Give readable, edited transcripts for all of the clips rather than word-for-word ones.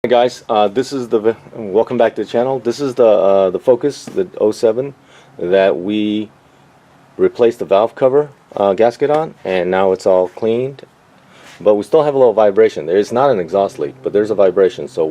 Guys, this is the welcome back to the channel. This is the Focus, the '07 that we replaced the valve cover gasket on, and now it's all cleaned. But we still have a little vibration. There's not an exhaust leak, but there's a vibration. So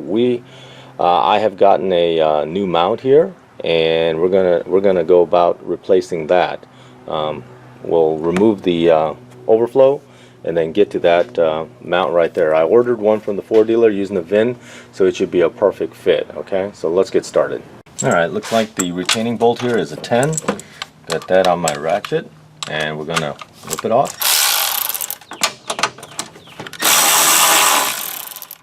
I have gotten a new mount here, and we're gonna go about replacing that. We'll remove the overflow and then get to that mount right there. I ordered one from the Ford dealer using the VIN, so it should be a perfect fit. Okay, so let's get started. Alright, looks like the retaining bolt here is a 10. Got that on my ratchet, and we're gonna rip it off.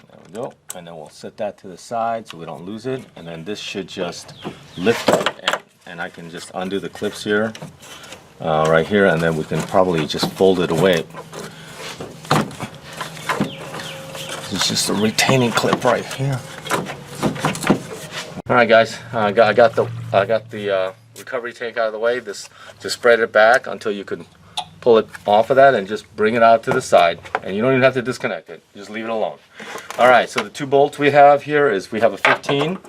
There we go, and then we'll set that to the side so we don't lose it, and then this should just lift up, and I can just undo the clips here, right here, and then we can probably just fold it away. It's just a retaining clip right here. All right, guys, I got the recovery tank out of the way. Just spread it back until you can pull it off of that, and just bring it out to the side. And you don't even have to disconnect it. Just leave it alone. All right. So the two bolts we have here is we have a 15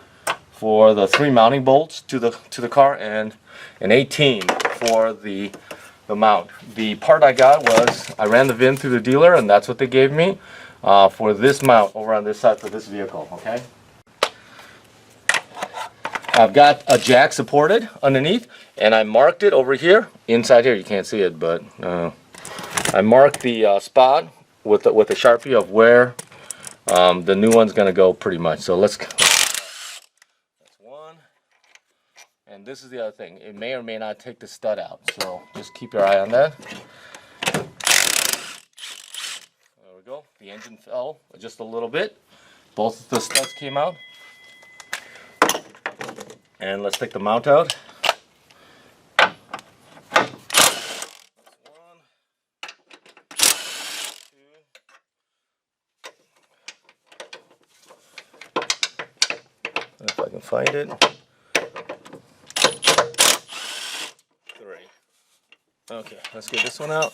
for the 3 mounting bolts to the car, and an 18 for the mount. The part I got was I ran the VIN through the dealer, and that's what they gave me. For this mount over on this side for this vehicle. Okay, I've got a jack supported underneath, and I marked it over here inside here. You can't see it, but I marked the spot with a Sharpie of where the new one's gonna go pretty much. So that's one, and this is the other thing. It may or may not take the stud out, so just keep your eye on that. Go. The engine fell just a little bit. Both of the studs came out. And let's take the mount out. One, two, if I can find it. 3. Okay, let's get this one out.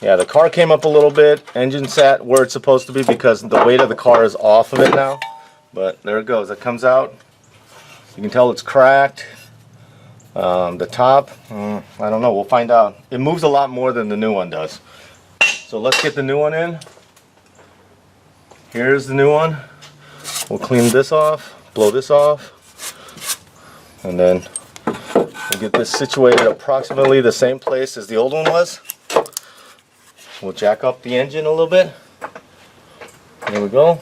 Yeah, the car came up a little bit. Engine sat where it's supposed to be because the weight of the car is off of it now. But there it goes. It comes out. You can tell it's cracked. The top, I don't know. We'll find out. It moves a lot more than the new one does. So let's get the new one in. Here's the new one. We'll clean this off, blow this off, and then we'll get this situated approximately the same place as the old one was. We'll jack up the engine a little bit. There we go.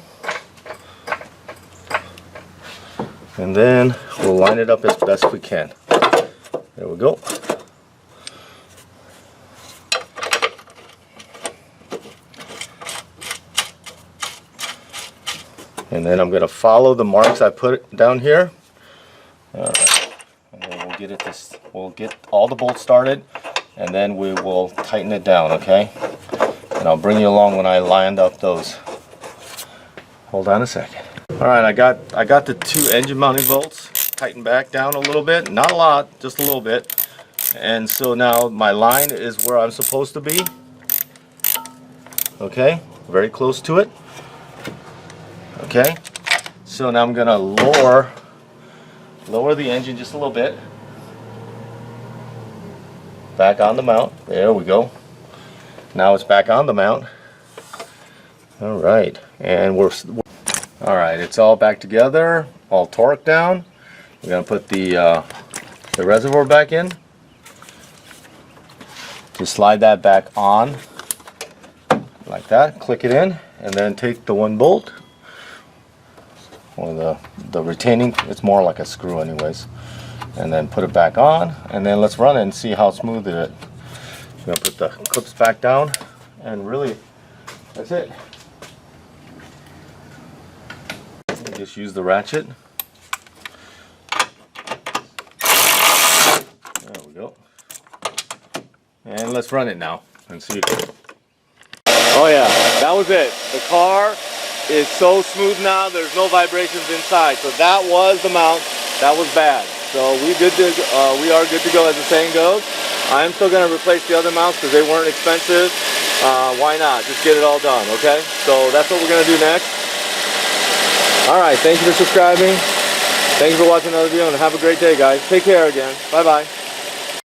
And then we'll line it up as best we can. There we go. And then I'm going to follow the marks I put down here. Alright. And then we'll get all the bolts started, and then we will tighten it down, okay? And I'll bring you along when I lined up those. Hold on a second. All right, I got the 2 engine mounting bolts tightened back down a little bit, not a lot, just a little bit. And so now my line is where I'm supposed to be. Okay, very close to it. Okay, so now I'm gonna lower the engine just a little bit. Back on the mount. There we go. Now it's back on the mount. All right, and all right. It's all back together, all torqued down. We're gonna put the reservoir back in. Just slide that back on like that. Click it in, and then take the 1 bolt or the retaining. It's more like a screw, anyways. And then put it back on, and then let's run it and see how smooth it is. I'm going to put the clips back down, and really, that's it. Just use the ratchet. There we go. And let's run it now and see. Oh yeah, that was it. The car is so smooth now, there's no vibrations inside. So that was the mount. That was bad. So we are good to go, as the saying goes. I am still going to replace the other mounts because they weren't expensive. Why not? Just get it all done, okay? So that's what we're going to do next. Alright, thank you for subscribing. Thank you for watching another video, and have a great day, guys. Take care again. Bye-bye.